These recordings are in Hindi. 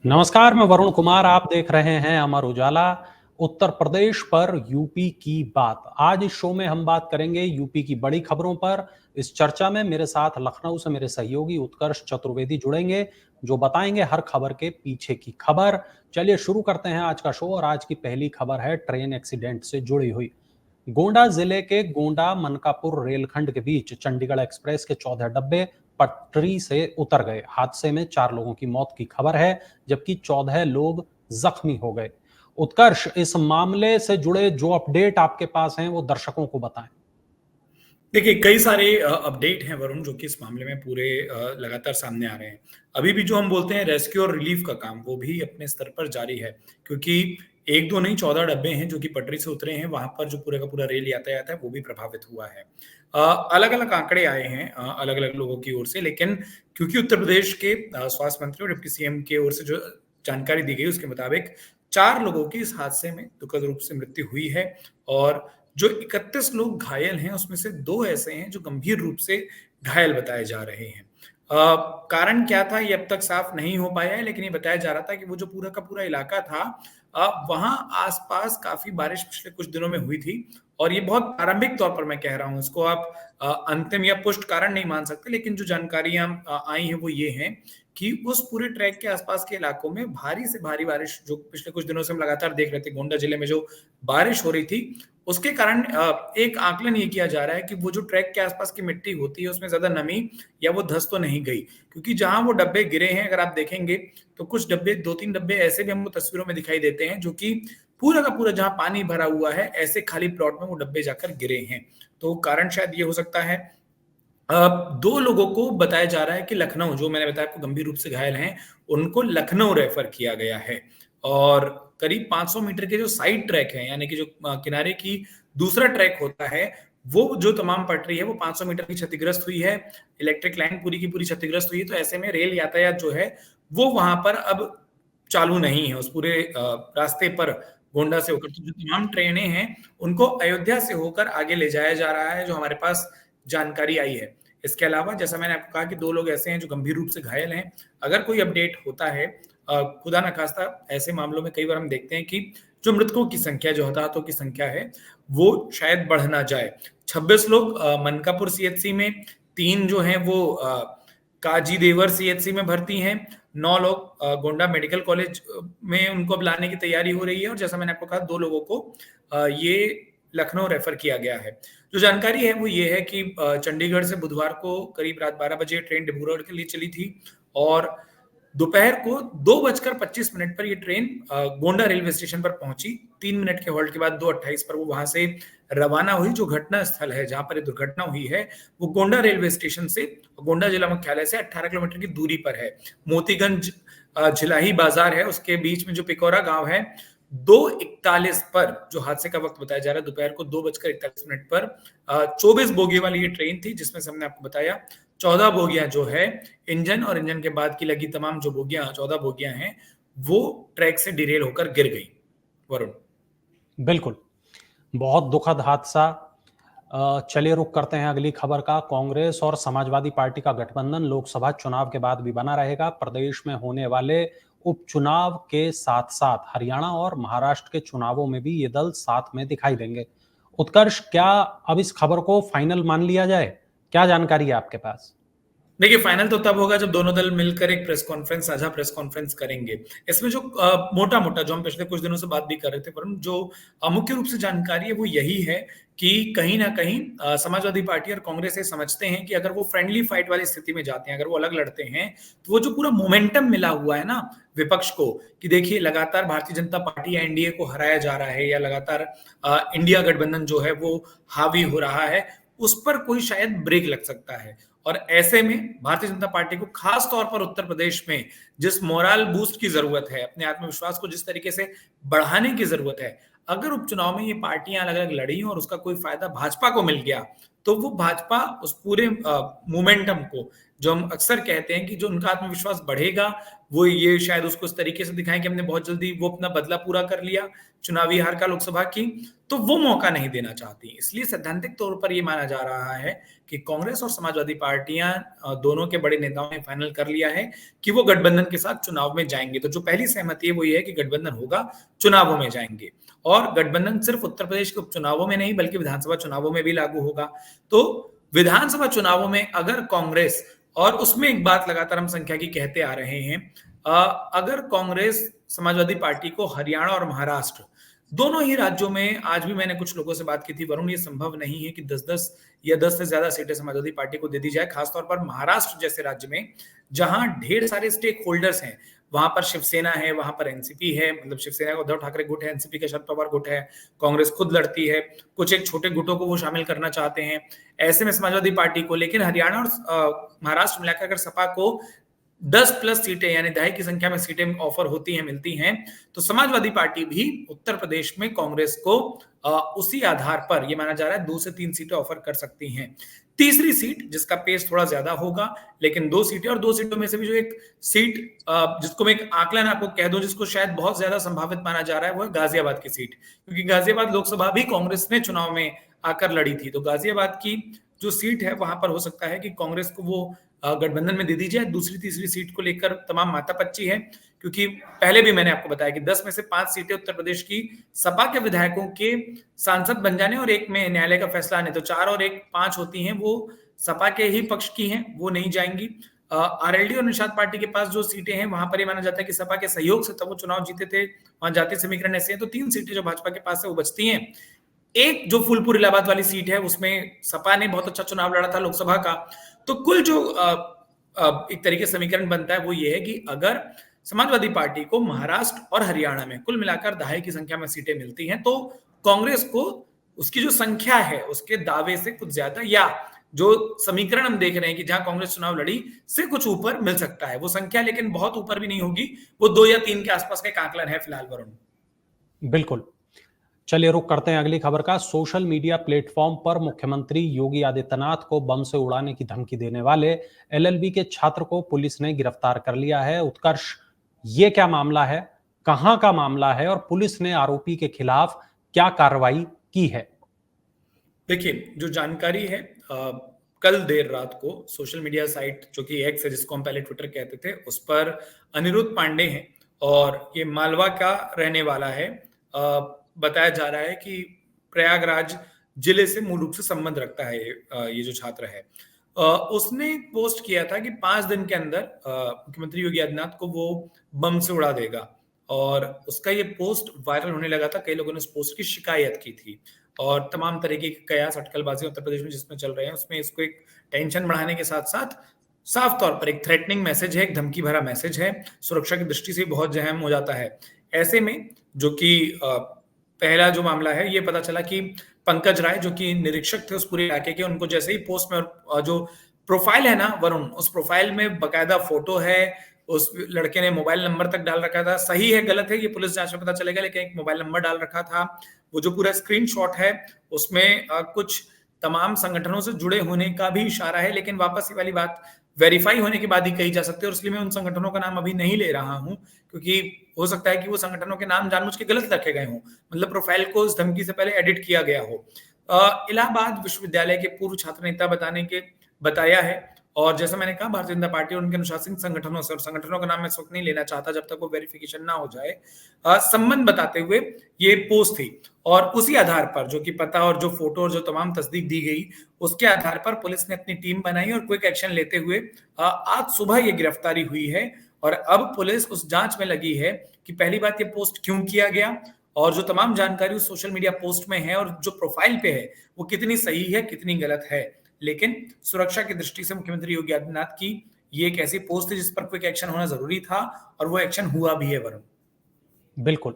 नमस्कार, मैं वरुण कुमार। आप देख रहे हैं अमर उजाला। उत्तर प्रदेश पर यूपी की बात। आज इस शो में हम बात करेंगे यूपी की बड़ी खबरों पर। इस चर्चा में मेरे साथ लखनऊ से मेरे सहयोगी उत्कर्ष चतुर्वेदी जुड़ेंगे, जो बताएंगे हर खबर के पीछे की खबर। चलिए शुरू करते हैं आज का शो और आज की पहली खबर है ट्रेन एक्सीडेंट से जुड़ी हुई। गोंडा जिले के गोंडा मनकापुर रेलखंड के बीच चंडीगढ़ एक्सप्रेस के 14 डब्बे पटरी से उतर गए। हादसे में 4 लोगों की मौत की खबर है, जबकि 14 लोग जख्मी हो गए। उत्कर्ष, इस मामले से जुड़े जो अपडेट आपके पास हैं वो दर्शकों को बताएं। देखिए, कई सारे अपडेट हैं वरुण, जो कि इस मामले में पूरे लगातार सामने आ रहे हैं। अभी भी जो हम बोलते हैं रेस्क्यू और रिलीफ का काम, वो भी अपने स्तर पर जारी है, क्योंकि 1-2 नहीं 14 डब्बे हैं जो कि पटरी से उतरे हैं। वहाँ पर जो पूरा का पूरा रेल यातायात है, वो भी प्रभावित हुआ है। अलग-अलग आंकड़े आए हैं अलग-अलग लोगों की ओर से, लेकिन क्योंकि उत्तर प्रदेश के स्वास्थ्य मंत्री और डिप्टी सीएम की ओर से जो जानकारी दी गई, उसके मुताबिक 4 लोगों की इस हादसे में दुखद रूप से मृत्यु हुई है और जो 31 लोग घायल हैं, उसमें से 2 ऐसे हैं जो गंभीर रूप से घायल बताए जा रहे हैं। कारण क्या था, ये अब तक साफ नहीं हो पाया है, लेकिन ये बताया जा रहा था कि वो जो पूरा का पूरा इलाका था, वहाँ आस-पास काफ़ी बारिश पिछले कुछ दिनों में हुई थी और ये बहुत प्रारंभिक तौर पर मैं कह रहा हूँ, इसको आप अंतिम या पुष्ट कारण नहीं मान सकते, लेकिन जो जानकारियाँ आई हैं, वो ये हैं कि उस पूरे ट्रैक के आसपास के इलाकों में भारी से भारी बारिश, जो पिछले कुछ दिनों से हम लगातार देख रहे थे, गोंडा जिले में जो बारिश हो रही थी, उसके कारण एक आकलन ये किया जा रहा है कि वो जो ट्रैक के आसपास की मिट्टी होती है, उसमें ज़्यादा नमी या वो धँस तो नहीं गई। क्योंकि जहाँ वो डब्बे गिरे हैं, अगर आप देखेंगे, तो कुछ डब्बे, 2-3 डब्बे ऐसे भी हमको तस्वीरों में दिखाई देते हैं, जो कि पूरा का पूरा जहाँ पानी भरा हुआ है, ऐसे खाली प्लॉट में वो डब्बे जाकर गिरे हैं। तो कारण शायद ये हो सकता है। 2 लोगों को बताया जा रहा है कि लखनऊ, जो मैंने बताया आपको गंभीर रूप से घायल हैं, उनको लखनऊ रेफर किया गया है और करीब 500 मीटर के जो साइड ट्रैक हैं, यानी कि जो किनारे की दूसरा ट्रैक होता है, वो जो तमाम पटरी है, वो 500 मीटर की क्षतिग्रस्त हुई है। इलेक्ट्रिक लाइन पूरी की पूरी क्षतिग्रस्त हुई है, तो ऐसे में रेल यातायात जो है, वो वहाँ पर अब चालू नहीं है। उस पूरे रास्ते पर गोंडा से होकर तो जो तमाम ट्रेनें हैं, उनको अयोध्या से होकर आगे ले जाया जा रहा है, जो हमारे पास जानकारी आई है। इसके अलावा जैसा मैंने आपको कहा कि 2 लोग ऐसे हैं जो गंभीर रूप से घायल हैं। अगर कोई अपडेट होता है, खुदा ना खास्ता, ऐसे मामलों में कई बार हम देखते हैं कि जो मृतकों की संख्या, जो हताहतों की संख्या है, वो शायद बढ़ ना जाए। 26 लोग मनकापुर सीएचसी में, 3 जो हैं वो काजीदेवर सीएचसी में भर्ती हैं, 9 लोग गोंडा मेडिकल कॉलेज में उनको अब लाने की तैयारी हो रही है और जैसा मैंने आपको कहा, 2 लोगों को ये लखनऊ रेफर किया गया है। जो जानकारी है वो ये है कि चंडीगढ़ से बुधवार को करीब रात 12 बजे ट्रेन डिब्रूगढ़ के लिए चली थी और दोपहर को 2:25 पर ये ट्रेन गोंडा रेलवे स्टेशन पर पहुंची। 3 मिनट के हॉल्ट के बाद 2:28 पर वो वहां से रवाना हुई। जो घटना स्थल है जहां पर ये दुर्घटना हुई है, वो गोंडा रेलवे स्टेशन से, गोंडा जिला मुख्यालय से 18 किलोमीटर की दूरी पर है। मोतीगंज झिलाही बाजार है, उसके बीच में जो पिकौरा गांव है, 2:41 पर जो हादसे का वक्त बताया जा रहा है, दोपहर को 2:41 पर 24 बोगी वाली ये ट्रेन थी, जिसमें से हमने आपको बताया 14 बोगियां जो है, इंजन और इंजन के बाद की लगी तमाम जो बोगियां, 14 बोगियां हैं, वो ट्रैक से डिरेल होकर गिर गई। वरुण। बिल्कुल, बहुत दुखद हादसा। चलिए रुक करते हैं अगली खबर का। कांग्रेस और समाजवादी पार्टी का गठबंधन लोकसभा चुनाव के बाद भी बना रहेगा। प्रदेश में होने वाले उपचुनाव के साथ साथ हरियाणा और महाराष्ट्र के चुनावों में भी ये दल साथ में दिखाई देंगे। उत्कर्ष, क्या अब इस खबर को फाइनल मान लिया जाए? क्या जानकारी है आपके पास? देखिए, फाइनल तो तब होगा जब दोनों दल मिलकर एक प्रेस कॉन्फ्रेंस, साझा प्रेस कॉन्फ्रेंस करेंगे। इसमें जो मोटा-मोटा जो हम पिछले कुछ दिनों से बात भी कर रहे थे, परंतु जो मुख्य रूप से जानकारी है वो यही है कि कहीं न कहीं समाजवादी पार्टी और कांग्रेस ये समझते हैं कि अगर वो फ्रेंडली फाइट वाली स्थिति में जाते हैं, अगर वो अलग लड़ते हैं, तो वो जो पूरा मोमेंटम मिला हुआ है ना विपक्ष को, कि देखिए लगातार भारतीय जनता पार्टी या एनडीए को हराया जा रहा है या लगातार इंडिया गठबंधन जो है वो हावी हो रहा है, उस पर कोई शायद ब्रेक लग सकता है। और ऐसे में भारतीय जनता पार्टी को खास तौर पर उत्तर प्रदेश में जिस मोरल बूस्ट की जरूरत है, अपने आत्मविश्वास को जिस तरीके से बढ़ाने की जरूरत है, अगर उपचुनाव में ये पार्टियां अलग-अलग लड़ी और उसका कोई फायदा भाजपा को मिल गया, तो वो भाजपा उस पूरे मोमेंटम को, जो हम अक्सर कहते हैं कि जो उनका आत्मविश्वास बढ़ेगा, वो ये शायद उसको इस तरीके से दिखाएँ कि हमने बहुत जल्दी वो अपना बदला पूरा कर लिया, चुनावी हार का लोकसभा की, तो वो मौका नहीं देना चाहती। इसलिए सैद्धांतिक तौर पर ये माना जा रहा है कि कांग्रेस और समाजवादी पार्टियां दोनों के बड़े नेताओं ने फाइनल कर लिया है कि वो गठबंधन के साथ चुनाव में जाएंगे। तो जो पहली सहमति है वो ये है कि गठबंधन होगा, चुनावों में जाएंगे और गठबंधन सिर्फ उत्तर प्रदेश के उपचुनावों में नहीं बल्कि विधानसभा चुनावों में भी लागू होगा। तो विधानसभा चुनावों में अगर कांग्रेस, और उसमें एक बात लगातार हम संख्या की कहते आ रहे हैं, अगर कांग्रेस समाजवादी पार्टी को हरियाणा और महाराष्ट्र दोनों ही राज्यों में, आज भी मैंने कुछ लोगों से बात की थी वरुण, ये संभव नहीं है कि 10-10 या 10 से ज्यादा सीटें समाजवादी पार्टी को दे दी जाए, खासतौर पर महाराष्ट्र जैसे राज्य में जहां ढेर सारे स्टेक होल्डर्स हैं। वहां पर शिवसेना है, वहां पर एनसीपी है, मतलब शिवसेना का उद्धव ठाकरे गुट है, एनसीपी का शरद पवार गुट है, कांग्रेस खुद लड़ती है, कुछ एक छोटे गुटों को वो शामिल करना चाहते हैं। ऐसे में समाजवादी पार्टी को, लेकिन हरियाणा और महाराष्ट्र मिलाकर अगर सपा को 10 प्लस सीटें यानी 2.5 की संख्या में सीटें ऑफर होती हैं, मिलती हैं, तो समाजवादी पार्टी भी उत्तर प्रदेश में कांग्रेस को उसी आधार पर ये माना जा रहा है 2 से 3 सीटें ऑफर कर सकती हैं। तीसरी सीट जिसका पेस थोड़ा ज्यादा होगा, लेकिन 2 सीटें, और 2 सीटों में से भी जो एक सीट जिसको मैं एक आकलन आपको कह दूं, जिसको शायद बहुत ज्यादा संभावित माना जा रहा है, वो है गाजियाबाद की सीट, क्योंकि गाजियाबाद लोकसभा भी कांग्रेस ने चुनाव में आकर लड़ी थी। तो गाजियाबाद की जो सीट है वहां पर हो सकता है कि कांग्रेस को वो गठबंधन में दे दी जाए। दूसरी तीसरी सीट को लेकर तमाम मातापच्ची है, क्योंकि पहले भी मैंने आपको बताया कि 10 में से 5 सीटें उत्तर प्रदेश की सपा के विधायकों के सांसद बन जाने और एक में न्यायालय का फैसला आने, तो 4 और 1 5 होती हैं, वो सपा के ही पक्ष की हैं, वो नहीं जाएंगी। आरएलडी और निषाद पार्टी के पास जो सीटें हैं वहां पर ये माना जाता है कि सपा के सहयोग से तब वो चुनाव जीते थे, वहां जातीय समीकरण ऐसे हैं, तो 3 सीटें जो भाजपा के पास है वो बचती हैं। एक जो फूलपुर इलाहाबाद वाली सीट है उसमें सपा ने बहुत अच्छा चुनाव लड़ा था लोकसभा का। तो कुल जो एक तरीके से समीकरण बनता है वो ये है कि अगर समाजवादी पार्टी को महाराष्ट्र और हरियाणा में कुल मिलाकर 2.5 की संख्या में सीटें मिलती हैं, तो कांग्रेस को उसकी जो संख्या है उसके दावे से कुछ ज्यादा, या जो समीकरण हम देख रहे हैं कि जहां कांग्रेस चुनाव लड़ी से कुछ ऊपर मिल सकता है वो संख्या, लेकिन बहुत ऊपर भी नहीं होगी, वो 2 या 3 के आसपास का एक आकलन है फिलहाल वरुण। बिल्कुल। चलिए रुक करते हैं अगली खबर का। सोशल मीडिया प्लेटफॉर्म पर मुख्यमंत्री योगी आदित्यनाथ को बम से उड़ाने की धमकी देने वाले एलएलबी के छात्र को पुलिस ने गिरफ्तार कर लिया है। उत्कर्ष, ये क्या मामला है, कहां का मामला है और पुलिस ने आरोपी के खिलाफ क्या कार्रवाई की है? देखिए, जो जानकारी है, कल देर रात को सोशल मीडिया साइट जो कि एक्स है, जिसको हम पहले ट्विटर कहते थे, उस पर अनिरुद्ध पांडे हैं और ये मालवा का रहने वाला है। बताया जा रहा है कि प्रयागराज जिले से मूल रूप से संबंध रखता है ये जो छात्र है। उसने पोस्ट किया था कि 5 दिन के अंदर मुख्यमंत्री योगी आदित्यनाथ को वो बम से उड़ा देगा, और उसका ये पोस्ट वायरल होने लगा था। कई लोगों ने उस पोस्ट की शिकायत की थी और तमाम तरीके के कयास, अटकलबाजी उत्तर प्रदेश में जिसमें चल रहे हैं, उसमें इसको एक टेंशन बढ़ाने के साथ साथ साफ तौर पर एक थ्रेटनिंग मैसेज है, एक धमकी भरा मैसेज है, सुरक्षा की दृष्टि से बहुत अहम हो जाता है। ऐसे में जो कि पहला जो मामला है, ये पता चला कि पंकज राय जो कि निरीक्षक थे उस पूरे इलाके के, उनको जैसे ही पोस्ट में जो प्रोफाइल है ना वरुण, उस प्रोफाइल में बकायदा फोटो है, उस लड़के ने मोबाइल नंबर तक डाल रखा था। सही है गलत है ये पुलिस जांच में पता चलेगा, लेकिन एक मोबाइल नंबर डाल रखा था। वो जो पूरा स्क्रीनशॉट है उसमें कुछ तमाम संगठनों से जुड़े होने का भी इशारा है, लेकिन वापस ये वाली बात वेरीफाई होने के बाद ही कही जा सकती है, और इसलिए मैं उन संगठनों का नाम अभी नहीं ले रहा हूं, क्योंकि हो सकता है कि वो संगठनों के नाम जानबूझ के गलत रखे गए हों, मतलब प्रोफाइल को इस धमकी से पहले एडिट किया गया हो। इलाहाबाद विश्वविद्यालय के पूर्व छात्र नेता बताया है, और जैसा मैंने कहा भारतीय जनता पार्टी और उनके अनुशासित संगठनों से, और संगठनों का नाम मैं इस वक्त नहीं लेना चाहता जब तक वो वेरिफिकेशन ना हो जाए, संबंध बताते हुए ये पोस्ट थी, और उसी आधार पर जो कि पता और जो फोटो और जो तमाम तस्दीक दी गई, उसके आधार पर पुलिस ने अपनी टीम बनाई और क्विक एक्शन लेते हुए आज सुबह ये गिरफ्तारी हुई है। और अब पुलिस उस जांच में लगी है कि पहली बात ये पोस्ट क्यों किया गया, और जो तमाम जानकारी उस सोशल मीडिया पोस्ट में है और जो प्रोफाइल पे है वो कितनी सही है कितनी गलत है। लेकिन सुरक्षा की दृष्टि से मुख्यमंत्री योगी आदित्यनाथ की ये एक ऐसी पोस्ट थी जिस पर क्विक एक्शन होना जरूरी था, और वो एक्शन हुआ भी है वरुण। बिल्कुल।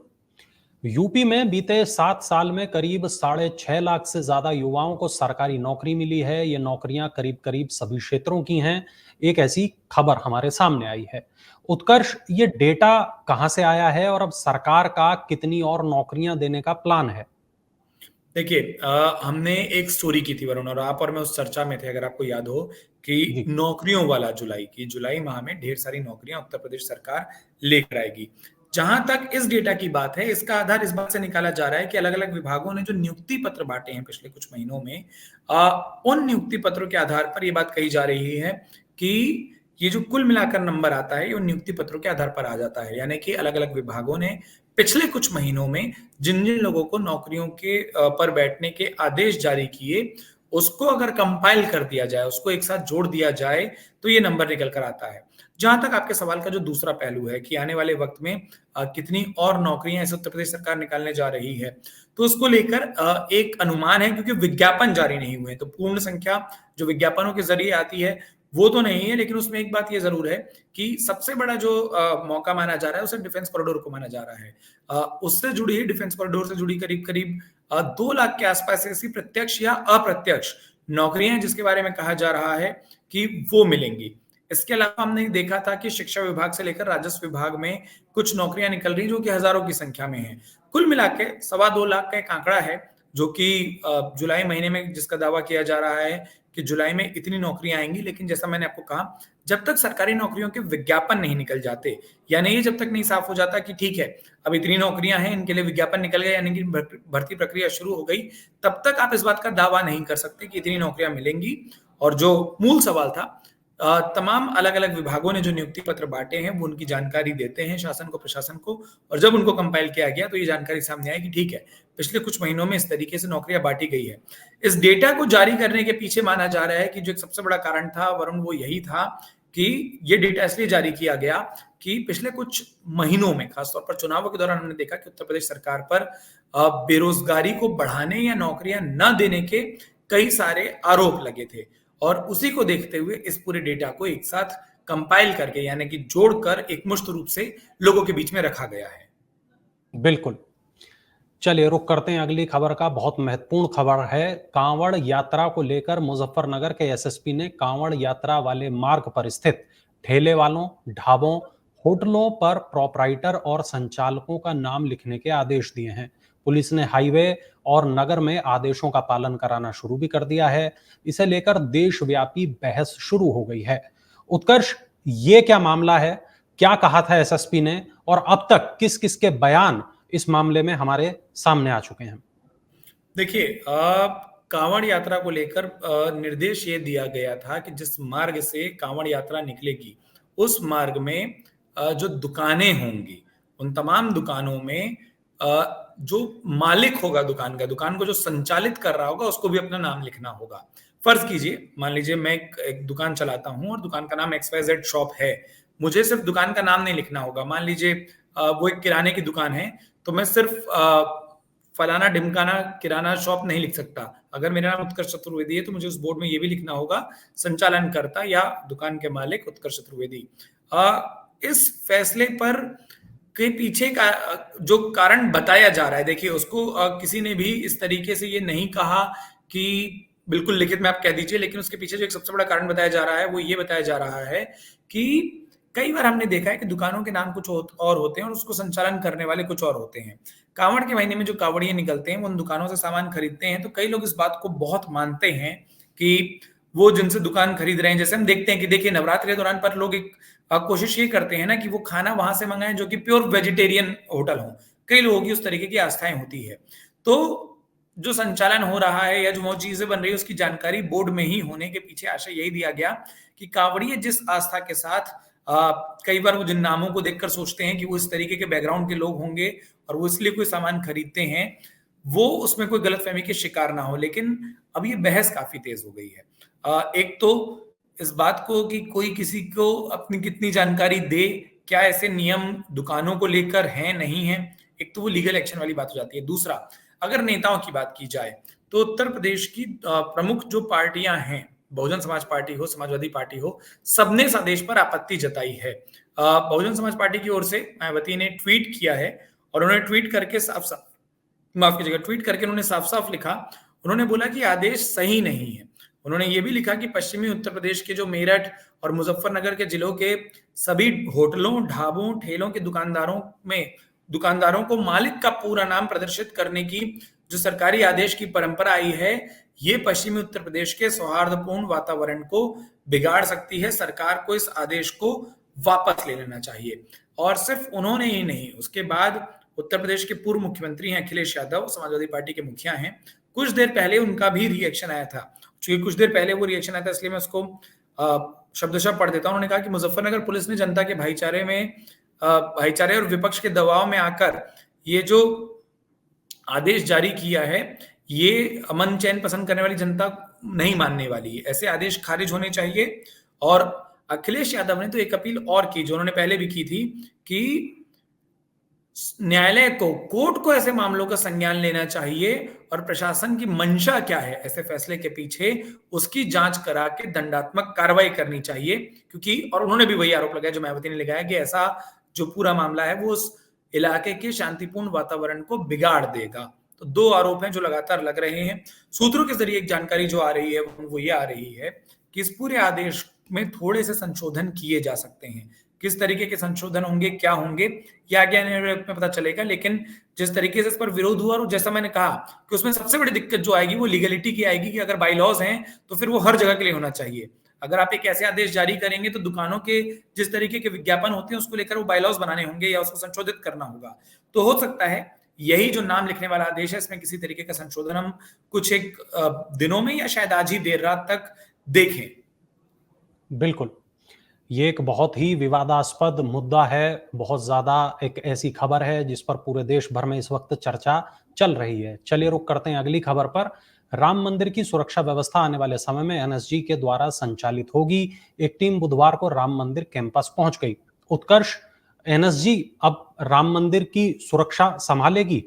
यूपी में बीते 7 साल में करीब 6.5 लाख से ज्यादा युवाओं को सरकारी नौकरी मिली है। ये नौकरियां करीब करीब सभी क्षेत्रों की हैं। एक ऐसी खबर हमारे सामने आई है। उत्कर्ष, ये डेटा कहाँ से आया है और अब सरकार का कितनी और नौकरियां देने का प्लान है? देखिए हमने एक स्टोरी की थी वरुण, और आप और मैं उस चर्चा में थे, अगर आपको याद हो, कि जी। नौकरियों वाला जुलाई माह में ढेर सारी नौकरियां उत्तर प्रदेश सरकार लेकर आएगी। जहां तक इस डेटा की बात है, इसका आधार इस बात से निकाला जा रहा है कि अलग अलग विभागों ने जो नियुक्ति पत्र बांटे हैं पिछले कुछ महीनों में, उन नियुक्ति पत्रों के आधार पर यह बात कही जा रही है कि ये जो कुल मिलाकर नंबर आता है, ये उन नियुक्ति पत्रों के आधार पर आ जाता है। यानी कि अलग अलग विभागों ने पिछले कुछ महीनों में जिन जिन लोगों को नौकरियों के पर बैठने के आदेश जारी किए, उसको अगर कंपाइल कर दिया जाए, उसको एक साथ जोड़ दिया जाए, तो ये नंबर निकल कर आता है। जहां तक आपके सवाल का जो दूसरा पहलू है कि आने वाले वक्त में कितनी और नौकरियां इस उत्तर प्रदेश सरकार निकालने जा रही है, तो उसको लेकर एक अनुमान है, क्योंकि विज्ञापन जारी नहीं हुए, तो पूर्ण संख्या जो विज्ञापनों के जरिए आती है वो तो नहीं है। लेकिन उसमें एक बात ये जरूर है कि सबसे बड़ा जो मौका माना जा रहा है, उसे डिफेंस कॉरिडोर को माना जा रहा है। उससे जुड़ी, डिफेंस कॉरिडोर से जुड़ी करीब करीब 2 लाख के आसपास ऐसी प्रत्यक्ष या अप्रत्यक्ष नौकरियां, जिसके बारे में कहा जा रहा है कि वो मिलेंगी। इसके अलावा हमने देखा था कि शिक्षा विभाग से लेकर राजस्व विभाग में कुछ नौकरियां निकल रही, जो कि हजारों की संख्या में है। कुल मिला के 2.25 लाख का एक आंकड़ा है, जो कि जुलाई महीने में जिसका दावा किया जा रहा है कि जुलाई में इतनी नौकरियां आएंगी। लेकिन जैसा मैंने आपको कहा, जब तक सरकारी नौकरियों के विज्ञापन नहीं निकल जाते, यानी ये जब तक नहीं साफ हो जाता कि ठीक है, अब इतनी नौकरियां हैं, इनके लिए विज्ञापन निकल गए, यानी कि भर्ती प्रक्रिया शुरू हो गई, तब तक आप इस बात का दावा नहीं कर सकते कि इतनी नौकरियां मिलेंगी। और जो मूल सवाल था, तमाम अलग अलग विभागों ने जो नियुक्ति पत्र बांटे हैं, वो उनकी जानकारी देते हैं शासन को, प्रशासन को, और जब उनको कंपाइल किया गया तो ये जानकारी सामने आई कि ठीक है, पिछले कुछ महीनों में इस तरीके से नौकरियां बांटी गई है। इस डेटा को जारी करने के पीछे माना जा रहा है कि जो एक सबसे बड़ा कारण था वरुण, वो यही था कि ये डेटा इसलिए जारी किया गया कि पिछले कुछ महीनों में, खासतौर पर चुनावों के दौरान, हमने देखा कि उत्तर प्रदेश सरकार पर बेरोजगारी को बढ़ाने या नौकरियां न देने के कई सारे आरोप लगे थे। और उसी को देखते हुए इस पूरे डेटा को एक साथ कंपाइल करके, यानी कि जोड़कर एकमुश्त रूप से लोगों के बीच में रखा गया है। बिल्कुल। चलिए, रुक करते हैं अगली खबर का। बहुत महत्वपूर्ण खबर है। कांवड़ यात्रा को लेकर मुजफ्फरनगर के एसएसपी ने कांवड़ यात्रा वाले मार्ग पर स्थित ठेले वालों, ढाबों, होटलों पर प्रोपराइटर और संचालकों का नाम लिखने के आदेश दिए हैं। पुलिस ने हाईवे और नगर में आदेशों का पालन कराना शुरू भी कर दिया है। इसे लेकर देशव्यापी बहस शुरू हो गई है। उत्कर्ष, ये क्या मामला है? क्या कहा था एसएसपी ने और अब तक किस किस के बयान इस मामले में हमारे सामने आ चुके हैं? देखिए, कांवड़ यात्रा को लेकर निर्देश ये दिया गया था कि जिस मार्ग से कांवड़ यात्रा निकलेगी, उस मार्ग में जो दुकानें होंगी, उन तमाम दुकानों में जो मालिक होगा दुकान का, दुकान को जो संचालित कर रहा होगा, उसको भी अपना नाम लिखना होगा। फर्ज कीजिए, मान लीजिए मैं एक दुकान चलाता हूं और दुकान का नाम XYZ शॉप है। मुझे सिर्फ दुकान का नाम नहीं लिखना होगा। मान लीजिए वो एक किराने की दुकान है, तो मैं सिर्फ फलाना ढिमकाना किराना शॉप नहीं लिख सकता। अगर मेरा नाम उत्कर्ष चतुर्वेदी है, तो मुझे उस बोर्ड में ये भी लिखना होगा, संचालनकर्ता या दुकान के मालिक उत्कर्ष चतुर्वेदी। इस फैसले पर के पीछे का जो कारण बताया जा रहा है, देखिए उसको किसी ने भी इस तरीके से ये नहीं कहा कि बिल्कुल लिखित में आप कह दीजिए, लेकिन उसके पीछे जो एक सबसे बड़ा कारण बताया जा रहा है, वो ये बताया जा रहा है कि कई बार हमने देखा है कि दुकानों के नाम कुछ और होते हैं और उसको संचालन करने वाले कुछ और होते हैं। कांवड़ के महीने में जो कांवड़िए निकलते हैं, वो उन दुकानों से सामान खरीदते हैं, तो कई लोग इस बात को बहुत मानते हैं कि वो जिनसे दुकान खरीद रहे हैं, जैसे हम देखते हैं कि देखिए नवरात्रि के दौरान पर लोग एक कोशिश ये करते हैं ना कि वो खाना वहां से मंगाएं जो कि प्योर वेजिटेरियन होटल हो। कई लोगों की उस तरीके की आस्थाएं होती है। तो जो संचालन हो रहा है या जो वो चीजें बन रही है, उसकी जानकारी बोर्ड में ही होने के पीछे आशय यही दिया गया कि कांवड़िए जिस आस्था के साथ कई बार वो जिन नामों को देखकर सोचते हैं कि वो इस तरीके के बैकग्राउंड के लोग होंगे और वो इसलिए कोई सामान खरीदते हैं, वो उसमें कोई गलतफहमी के शिकार ना हो। लेकिन अब ये बहस काफी तेज हो गई है। एक तो इस बात को कि कोई किसी को अपनी कितनी जानकारी दे, क्या ऐसे नियम दुकानों को लेकर हैं नहीं है, एक तो वो लीगल एक्शन वाली बात हो जाती है। दूसरा, अगर नेताओं की बात की जाए, तो उत्तर प्रदेश की प्रमुख जो पार्टियां हैं, बहुजन समाज पार्टी हो, समाजवादी पार्टी हो, सबने इस आदेश पर आपत्ति जताई है। बहुजन समाज पार्टी की ओर से मायावती ने ट्वीट किया है और उन्होंने ट्वीट करके ट्वीट करके उन्होंने साफ साफ लिखा, उन्होंने बोला कि आदेश सही नहीं है। उन्होंने ये भी लिखा कि पश्चिमी उत्तर प्रदेश के जो मेरठ और मुजफ्फरनगर के जिलों के सभी होटलों, ढाबों, ठेलों के दुकानदारों को मालिक का पूरा नाम प्रदर्शित करने की जो सरकारी आदेश की परंपरा आई है, ये पश्चिमी उत्तर प्रदेश के सौहार्दपूर्ण वातावरण को बिगाड़ सकती है। सरकार को इस आदेश को वापस ले लेना चाहिए। और सिर्फ उन्होंने ही नहीं, उसके बाद उत्तर प्रदेश के पूर्व मुख्यमंत्री हैं अखिलेश यादव, समाजवादी पार्टी के मुखिया हैं। कुछ देर पहले उनका भी रिएक्शन आया था। चूंकि कुछ देर पहले वो रिएक्शन आया था, इसलिए मैं उसको शब्दशः पढ़ देता हूं। उन्होंने कहा कि मुजफ्फरनगर पुलिस ने जनता के भाईचारे और विपक्ष के दबाव में आकर ये जो आदेश जारी किया है, ये अमन चैन पसंद करने वाली जनता नहीं मानने वाली है। ऐसे आदेश खारिज होने चाहिए। और अखिलेश यादव ने तो एक अपील और की, जो उन्होंने पहले भी की थी, कि न्यायालय को, कोर्ट को ऐसे मामलों का संज्ञान लेना चाहिए और प्रशासन की मंशा क्या है ऐसे फैसले के पीछे, उसकी जांच करा के दंडात्मक कार्रवाई करनी चाहिए। क्योंकि, और उन्होंने भी वही आरोप लगाया जो मायावती ने लगाया, कि ऐसा जो पूरा मामला है वो उस इलाके के शांतिपूर्ण वातावरण को बिगाड़ देगा। तो दो आरोप हैं जो लगातार लग रहे हैं। सूत्रों के जरिए एक जानकारी जो आ रही है वो ये आ रही है कि इस पूरे आदेश में थोड़े से संशोधन किए जा सकते हैं। किस तरीके के संशोधन होंगे, क्या होंगे, ये आगे आने वाले वक्त में पता चलेगा। लेकिन जिस तरीके से इस पर विरोध हुआ, और जैसा मैंने कहा कि उसमें सबसे बड़ी दिक्कत जो आएगी वो लीगलिटी की आएगी, कि अगर बाई लॉज हैं तो फिर वो हर जगह के लिए होना चाहिए। अगर आप एक ऐसे आदेश जारी करेंगे तो दुकानों के जिस तरीके के विज्ञापन होते हैं उसको लेकर वो बाई लॉज बनाने होंगे या उसको संशोधित करना होगा। तो हो सकता है यही जो नाम लिखने वाला आदेश है, इसमें किसी तरीके का संशोधन हम कुछ एक दिनों में या शायद आज ही देर रात तक देखें। बिल्कुल, ये एक बहुत ही विवादास्पद मुद्दा है, बहुत ज़्यादा एक ऐसी खबर है जिस पर पूरे देश भर में इस वक्त चर्चा चल रही है। चलिए रुक करते हैं अगली खबर पर। राम मंदिर की सुरक्षा व्यवस्था आने वाले समय में एनएसजी के द्वारा संचालित होगी। एक टीम बुधवार को राम मंदिर कैंपस पहुंच गई। उत्कर्ष, एनएसजी अब राम मंदिर की सुरक्षा संभालेगी?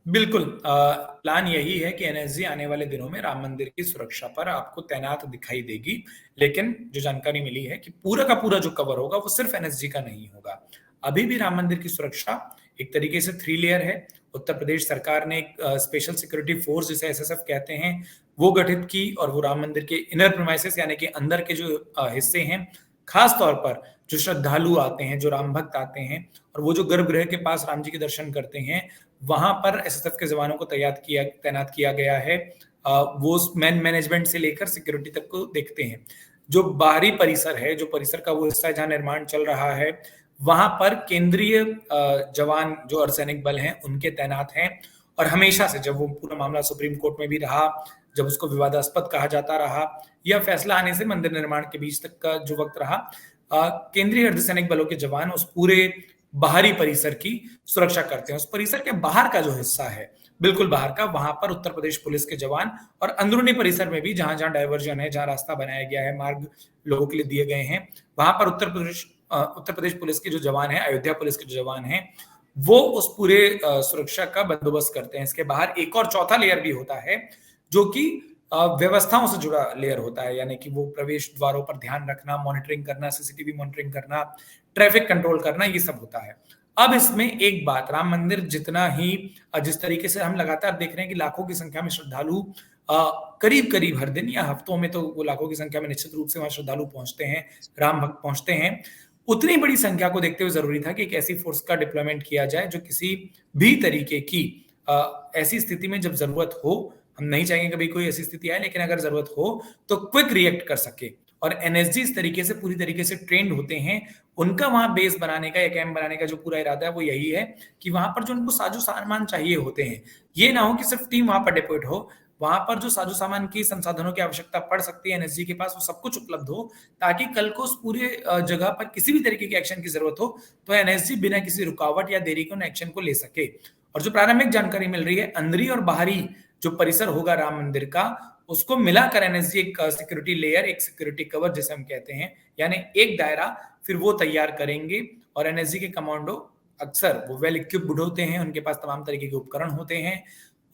बिल्कुल, प्लान यही है कि एनएसजी आने वाले दिनों में राम मंदिर की सुरक्षा पर आपको तैनात दिखाई देगी। लेकिन जो जानकारी मिली है कि पूरा का पूरा जो कवर होगा वो सिर्फ एनएसजी का नहीं होगा। अभी भी राम मंदिर की सुरक्षा एक तरीके से 3 लेयर है। उत्तर प्रदेश सरकार ने एक स्पेशल सिक्योरिटी फोर्स, जिसे एसएसएफ कहते हैं, वो गठित की, और वो राम मंदिर के इनर प्रीमाइसेस यानी कि अंदर के जो हिस्से हैं, खास तौर पर जो श्रद्धालु आते हैं, जो राम भक्त आते हैं और वो जो गर्भगृह के पास राम जी के दर्शन करते हैं, वहां पर एसएसएफ के जवानों को तैनात किया गया है। वो मैनेजमेंट से लेकर सिक्योरिटी तक को देखते हैं। जो बाहरी परिसर है, जो परिसर का वो हिस्सा है जहां निर्माण चल रहा है, वहां पर केंद्रीय जवान जो अर्धसैनिक बल हैं उनके तैनात हैं। और हमेशा से, जब वो पूरा मामला सुप्रीम कोर्ट में भी रहा, जब उसको विवादास्पद कहा जाता रहा, या फैसला आने से मंदिर निर्माण के बीच तक का जो वक्त रहा, केंद्रीय अर्धसैनिक बलों के जवान उस पूरे बाहरी परिसर की सुरक्षा करते हैं। उस परिसर के बाहर का जो हिस्सा है, बिल्कुल बाहर का, वहां पर उत्तर प्रदेश पुलिस के जवान, और अंदरूनी परिसर में भी जहां जहां डायवर्जन है, जहां रास्ता बनाया गया है, मार्ग लोगों के लिए दिए गए हैं, वहां पर उत्तर प्रदेश पुलिस के जो जवान हैं, अयोध्या पुलिस के जो जवान हैं, वो उस पूरे सुरक्षा का बंदोबस्त करते हैं। इसके बाहर एक और चौथा लेयर भी होता है, जो कि व्यवस्थाओं से जुड़ा लेयर होता है, यानी कि वो प्रवेश द्वारों पर ध्यान रखना, मॉनिटरिंग करना, सीसीटीवी मॉनिटरिंग करना, ट्रैफिक कंट्रोल करना, ये सब होता है। अब इसमें एक बात, राम मंदिर जितना ही, जिस तरीके से हम लगातार देख रहे हैं कि लाखों की संख्या में श्रद्धालु करीब करीब हर दिन या हफ्तों में, तो वो लाखों की संख्या में निश्चित रूप से वहां श्रद्धालु पहुंचते हैं, राम भक्त पहुंचते हैं। उतनी बड़ी संख्या को देखते हुए जरूरी था कि एक ऐसी फोर्स का डिप्लॉयमेंट किया जाए जो किसी भी तरीके की ऐसी स्थिति में, जब जरूरत हो, हम नहीं चाहेंगे कभी कोई ऐसी स्थिति आए, लेकिन अगर जरूरत हो तो क्विक रिएक्ट कर सके। और एनएसजी इस तरीके से पूरी तरीके से ट्रेंड होते हैं। उनका वहां बेस बनाने का या कैंप बनाने का जो पूरा इरादा है वो यही है कि वहां पर जो उनको साजो सामान चाहिए होते हैं, ये ना हो कि सिर्फ टीम वहां पर डिप्लॉयड हो, वहां पर जो साजो सामान की संसाधनों की आवश्यकता पड़ सकती है एनएसजी के पास, वो सब कुछ उपलब्ध हो, ताकि कल को उस पूरे जगह पर किसी भी तरीके के एक्शन की जरूरत हो तो एनएसजी बिना किसी रुकावट या देरी के उन एक्शन को ले सके। और जो प्रारंभिक जानकारी मिल रही है, अंदरी और बाहरी जो परिसर होगा राम मंदिर का, उसको मिलाकर एनएसजी एक सिक्योरिटी लेयर, एक सिक्योरिटी कवर जिसे हम कहते हैं, यानी एक दायरा फिर वो तैयार करेंगे। और एनएसजी के कमांडो अक्सर वो वेल इक्विप्ड होते हैं, उनके पास तमाम तरीके के उपकरण होते हैं।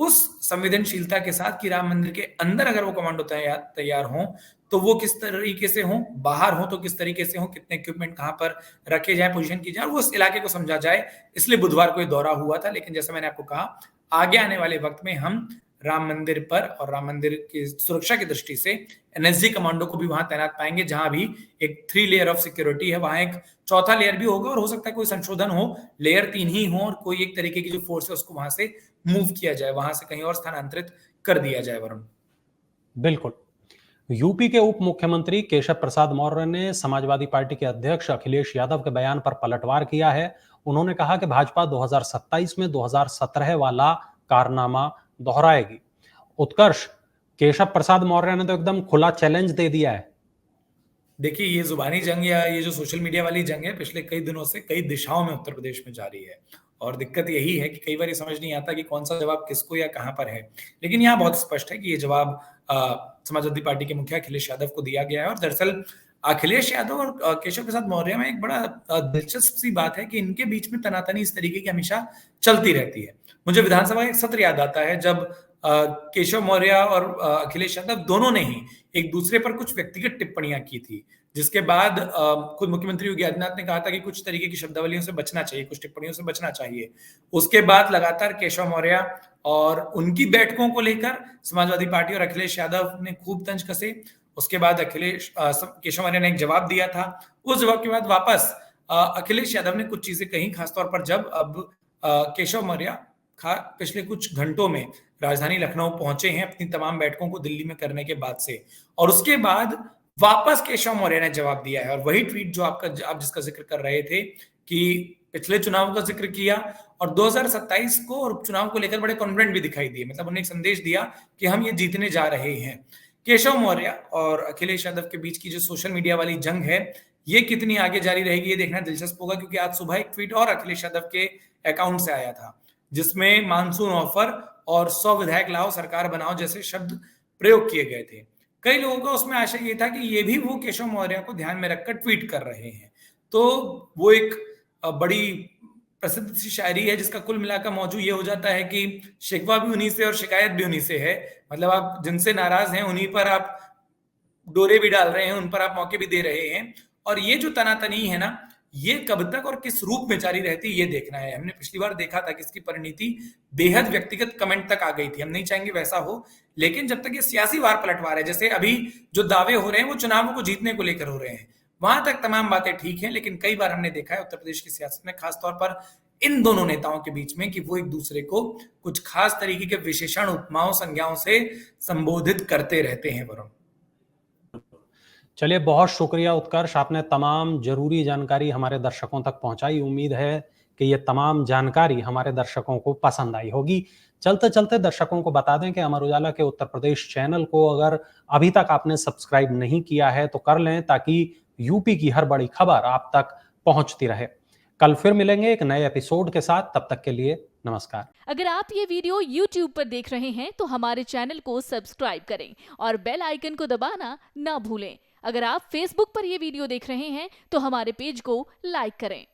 उस संवेदनशीलता के साथ कि राम मंदिर के अंदर अगर वो कमांडो तैयार हों तो वो किस तरीके से हों, बाहर हो तो किस तरीके से हों, कितने इक्विपमेंट कहां पर रखे जाए, पोजीशन की जाए, वो उस इलाके को समझा जाए। इसलिए बुधवार को ये दौरा हुआ था। लेकिन जैसा मैंने आपको कहा, आगे आने वाले वक्त में हम राम मंदिर पर और राम मंदिर की सुरक्षा की दृष्टि से एनएसजी कमांडो को भी वहां तैनात पाएंगे, जहां भी एक 3 लेयर ऑफ सिक्योरिटी है, वहां एक चौथा लेयर भी होगा और हो सकता है कोई संशोधन हो, लेयर 3 ही हो और कोई एक तरीके की जो फोर्स है उसको वहां से मूव किया जाए, वहां से कहीं और स्थानांतरित कर दिया जाए। वरुण, बिल्कुल। यूपी के उप मुख्यमंत्री केशव प्रसाद मौर्य ने समाजवादी पार्टी के अध्यक्ष अखिलेश यादव के बयान पर पलटवार किया है। उन्होंने कहा कि भाजपा 2027 में 2017 वाला कारनामा दोहराएगी। उत्कर्ष, केशव प्रसाद मौर्य ने तो एकदम खुला चैलेंज दे दिया है। देखिए ये जुबानी जंग या ये जो सोशल मीडिया वाली जंग है पिछले कई दिनों से कई दिशाओं में उत्तर प्रदेश में जारी है और दिक्कत यही है कि कई बार ये समझ नहीं आता कि कौन सा जवाब किसको या कहां पर है। लेकिन यहाँ बहुत स्पष्ट है कि ये जवाब समाजवादी पार्टी के मुखिया अखिलेश यादव को दिया गया है और दरअसल अखिलेश यादव और केशव प्रसाद मौर्य में एक बड़ा दिलचस्प सी बात है कि इनके बीच में तनातनी इस तरीके की हमेशा चलती रहती है। मुझे विधानसभा एक सत्र याद आता है जब केशव मौर्य और अखिलेश यादव दोनों ने ही एक दूसरे पर कुछ व्यक्तिगत टिप्पणियां की थी, जिसके बाद खुद मुख्यमंत्री योगी आदित्यनाथ ने कहा था कि कुछ तरीके की शब्दावलियों से बचना चाहिए, कुछ टिप्पणियों से बचना चाहिए। उसके बाद लगातार केशव मौर्य और उनकी बैठकों को लेकर समाजवादी पार्टी और अखिलेश यादव ने खूब तंज कसे। उसके बाद केशव मौर्य ने एक जवाब दिया था। उस जवाब के बाद वापस अखिलेश यादव ने कुछ चीजें कही, खासतौर पर जब अब केशव मौर्य पिछले कुछ घंटों में राजधानी लखनऊ पहुंचे हैं अपनी तमाम बैठकों को दिल्ली में करने के बाद से, और उसके बाद वापस केशव मौर्य ने जवाब दिया है और वही ट्वीट जो आप जिसका जिक्र कर रहे थे कि पिछले चुनाव का जिक्र किया और 2027 को और उपचुनाव को लेकर बड़े कॉन्फिडेंट भी दिखाई दिए, मतलब उन्होंने एक संदेश दिया कि हम ये जीतने जा रहे हैं। केशव मौर्य और अखिलेश यादव के बीच की जो सोशल मीडिया वाली जंग है ये कितनी आगे जारी रहेगी ये देखना दिलचस्प होगा, क्योंकि आज सुबह एक ट्वीट और अखिलेश यादव के अकाउंट से आया था जिसमें मानसून ऑफर और 100 विधायक लाओ सरकार बनाओ जैसे शब्द प्रयोग किए गए थे। कई लोगों का उसमें आशय ये था कि ये भी वो केशव मौर्य को ध्यान में रखकर ट्वीट कर रहे हैं। तो वो एक बड़ी प्रसिद्ध सी शायरी है जिसका कुल मिलाकर मौजू ये हो जाता है कि शिकवा भी उन्हीं से और शिकायत भी उन्हीं से है। मतलब आप जिनसे नाराज हैं उन्हीं पर आप डोरे भी डाल रहे हैं, उन पर आप मौके भी दे रहे हैं। और ये जो तनातनी है ना, ये कब तक और किस रूप में जारी रहती है ये देखना है। हमने पिछली बार देखा था कि इसकी परिणति बेहद व्यक्तिगत कमेंट तक आ गई थी। हम नहीं चाहेंगे वैसा हो, लेकिन जब तक ये सियासी वार पलटवार है, जैसे अभी जो दावे हो रहे हैं वो चुनावों को जीतने को लेकर हो रहे हैं, वहां तक तमाम बातें ठीक हैं। लेकिन कई बार हमने देखा है उत्तर प्रदेश की सियासत में, खासतौर पर इन दोनों नेताओं के बीच में, कि वो एक दूसरे को कुछ खास तरीके के विशेषण, उपमाओं, संज्ञाओं से संबोधित करते रहते हैं। वरुण, चलिए, बहुत शुक्रिया उत्कर्ष, आपने तमाम जरूरी जानकारी हमारे दर्शकों तक पहुंचाई। उम्मीद है कि ये तमाम जानकारी हमारे दर्शकों को पसंद आई होगी। चलते चलते दर्शकों को बता दें कि अमर उजाला के उत्तर प्रदेश चैनल को अगर अभी तक आपने सब्सक्राइब नहीं किया है तो कर लें, ताकि यूपी की हर बड़ी खबर आप तक पहुंचती रहे। कल फिर मिलेंगे एक नए एपिसोड के साथ, तब तक के लिए नमस्कार। अगर आप ये वीडियो YouTube पर देख रहे हैं तो हमारे चैनल को सब्सक्राइब करें और बेल आइकन को दबाना ना भूलें। अगर आप Facebook पर ये वीडियो देख रहे हैं तो हमारे पेज को लाइक करें।